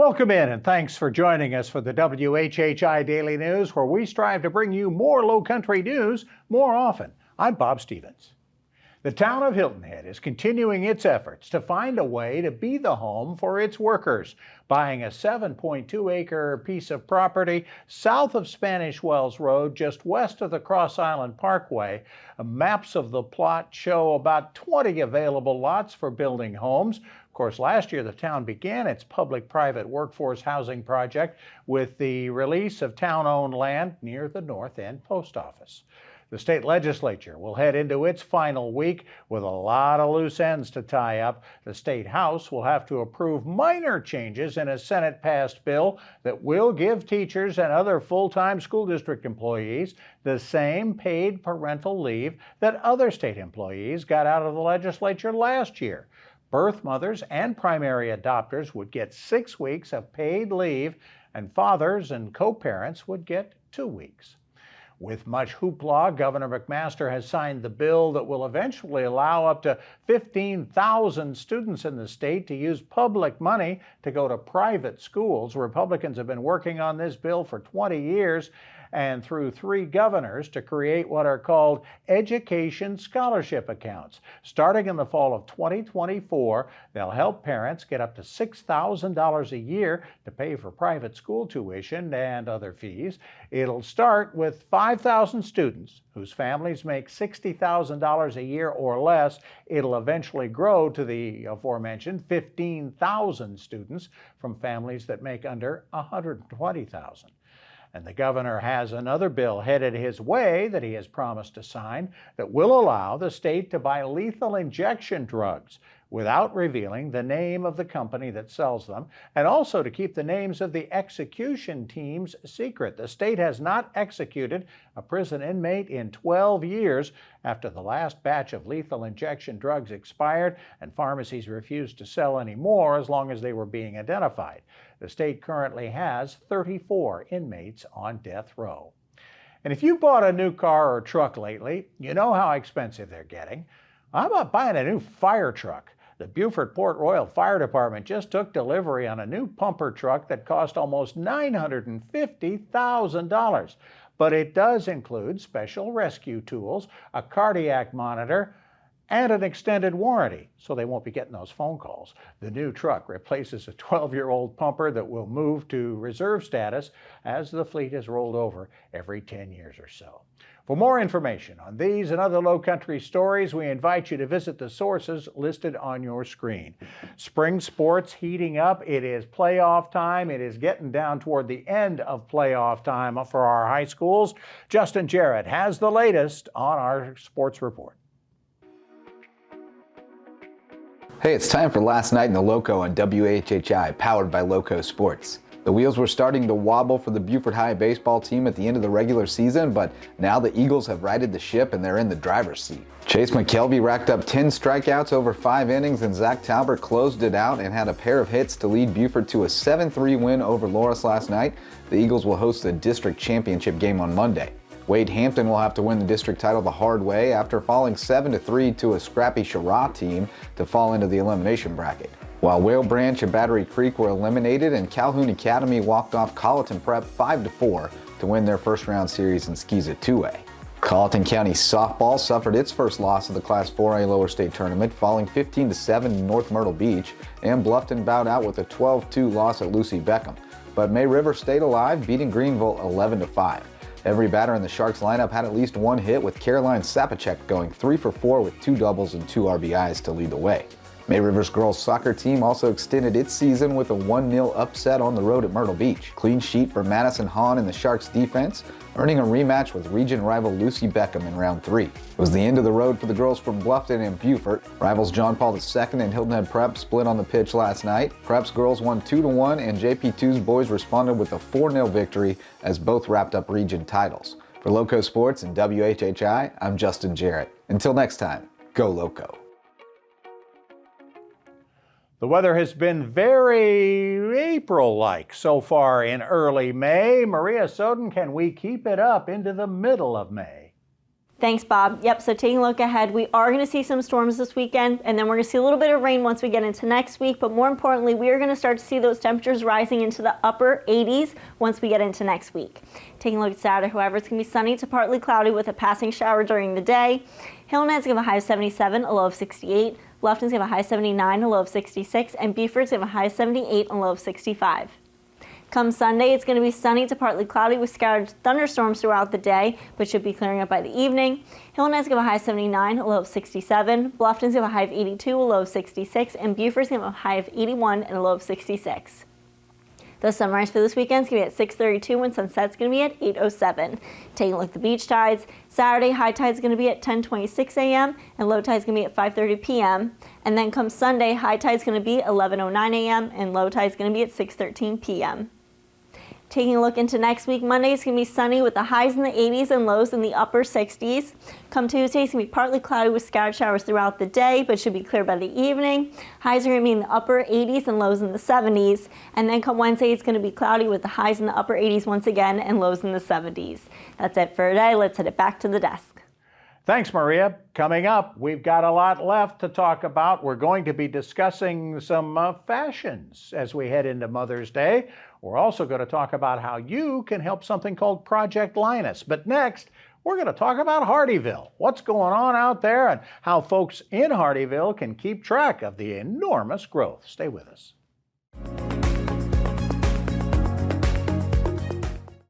Welcome in and thanks for joining us for the WHHI Daily News, where we strive to bring you more Lowcountry news more often. I'm Bob Stevens. The town of Hilton Head is continuing its efforts to find a way to be the home for its workers, buying a 7.2-acre piece of property south of Spanish Wells Road, just west of the Cross Island Parkway. Maps of the plot show about 20 available lots for building homes. Of course, last year the town began its public-private workforce housing project with the release of town-owned land near the North End Post Office. The state legislature will head into its final week with a lot of loose ends to tie up. The state house will have to approve minor changes in a Senate-passed bill that will give teachers and other full-time school district employees the same paid parental leave that other state employees got out of the legislature last year. Birth mothers and primary adopters would get 6 weeks of paid leave, and fathers and co-parents would get 2 weeks. With much hoopla, Governor McMaster has signed the bill that will eventually allow up to 15,000 students in the state to use public money to go to private schools. Republicans have been working on this bill for 20 years and through 3 governors to create what are called education scholarship accounts. Starting in the fall of 2024, they'll help parents get up to $6,000 a year to pay for private school tuition and other fees. It'll start with 5,000 students whose families make $60,000 a year or less. It'll eventually grow to the aforementioned 15,000 students from families that make under $120,000. And the governor has another bill headed his way that he has promised to sign that will allow the state to buy lethal injection drugs without revealing the name of the company that sells them, and also to keep the names of the execution teams secret. The state has not executed a prison inmate in 12 years after the last batch of lethal injection drugs expired and pharmacies refused to sell any more as long as they were being identified. The state currently has 34 inmates on death row. And if you bought a new car or truck lately, you know how expensive they're getting. How about buying a new fire truck? The Beaufort Port Royal Fire Department just took delivery on a new pumper truck that cost almost $950,000. But it does include special rescue tools, a cardiac monitor, and an extended warranty, so they won't be getting those phone calls. The new truck replaces a 12-year-old pumper that will move to reserve status as the fleet is rolled over every 10 years or so. For more information on these and other Lowcountry stories, we invite you to visit the sources listed on your screen. Spring sports heating up. It is playoff time. It is getting down toward the end of playoff time for our high schools. Justin Jarrett has the latest on our sports report. Hey, it's time for Last Night in the Lowco on WHHI, powered by LowcoSports. The wheels were starting to wobble for the Beaufort High baseball team at the end of the regular season, but now the Eagles have righted the ship and they're in the driver's seat. Chase McKelvey racked up 10 strikeouts over 5 innings, and Zach Talbert closed it out and had a pair of hits to lead Beaufort to a 7-3 win over Loras last night. The Eagles will host the district championship game on Monday. Wade Hampton will have to win the district title the hard way after falling 7-3 to a scrappy Chirac team to fall into the elimination bracket. While Whale Branch and Battery Creek were eliminated, and Calhoun Academy walked off Colleton Prep 5-4 to win their first round series in Skeeza 2A. Colleton County softball suffered its first loss of the Class 4A lower state tournament, falling 15-7 in North Myrtle Beach, and Bluffton bowed out with a 12-2 loss at Lucy Beckham. But May River stayed alive, beating Greenville 11-5. Every batter in the Sharks lineup had at least one hit, with Caroline Sapacek going 3 for 4 with 2 doubles and 2 RBIs to lead the way. May River's girls soccer team also extended its season with a 1-0 upset on the road at Myrtle Beach. Clean sheet for Madison Hahn and the Sharks defense, earning a rematch with region rival Lucy Beckham in round 3. It was the end of the road for the girls from Bluffton and Beaufort. Rivals John Paul II and Hilton Head Prep split on the pitch last night. Prep's girls won 2-1, and JP2's boys responded with a 4-0 victory as both wrapped up region titles. For LowcoSports and WHHI, I'm Justin Jarrett. Until next time, go Lowco. The weather has been very April-like so far in early May. Maria Soden, can we keep it up into the middle of May? Thanks, Bob. Yep, so taking a look ahead, we are going to see some storms this weekend, and then we're going to see a little bit of rain once we get into next week, but more importantly, we are going to start to see those temperatures rising into the upper 80s once we get into next week. Taking a look at Saturday, however, it's going to be sunny to partly cloudy with a passing shower during the day. Hilton is going to have a high of 77, a low of 68. Bluffton's going to have a high of 79, a low of 66, and Beaufort's going to have a high of 78, a low of 65. Come Sunday, it's going to be sunny to partly cloudy with scattered thunderstorms throughout the day, but should be clearing up by the evening. Hilton is going to have a high of 79, a low of 67. Bluffton's going to have a high of 82, a low of 66. And Beaufort's going to have a high of 81 and a low of 66. The sunrise for this weekend is going to be at 6:32 and sunset's going to be at 8:07. Taking a look at the beach tides, Saturday high tide is going to be at 10:26 a.m. and low tide is going to be at 5:30 p.m. And then come Sunday, high tide is going to be 11:09 a.m. and low tide is going to be at 6:13 p.m. Taking a look into next week, Monday is going to be sunny with the highs in the 80s and lows in the upper 60s. Come Tuesday, it's going to be partly cloudy with scattered showers throughout the day, but should be clear by the evening. Highs are going to be in the upper 80s and lows in the 70s. And then come Wednesday, it's going to be cloudy with the highs in the upper 80s once again and lows in the 70s. That's it for today. Let's head it back to the desk. Thanks, Maria. Coming up, we've got a lot left to talk about. We're going to be discussing some fashions as we head into Mother's Day. We're also going to talk about how you can help something called Project Linus. But next, we're going to talk about Hardeeville, what's going on out there and how folks in Hardeeville can keep track of the enormous growth. Stay with us.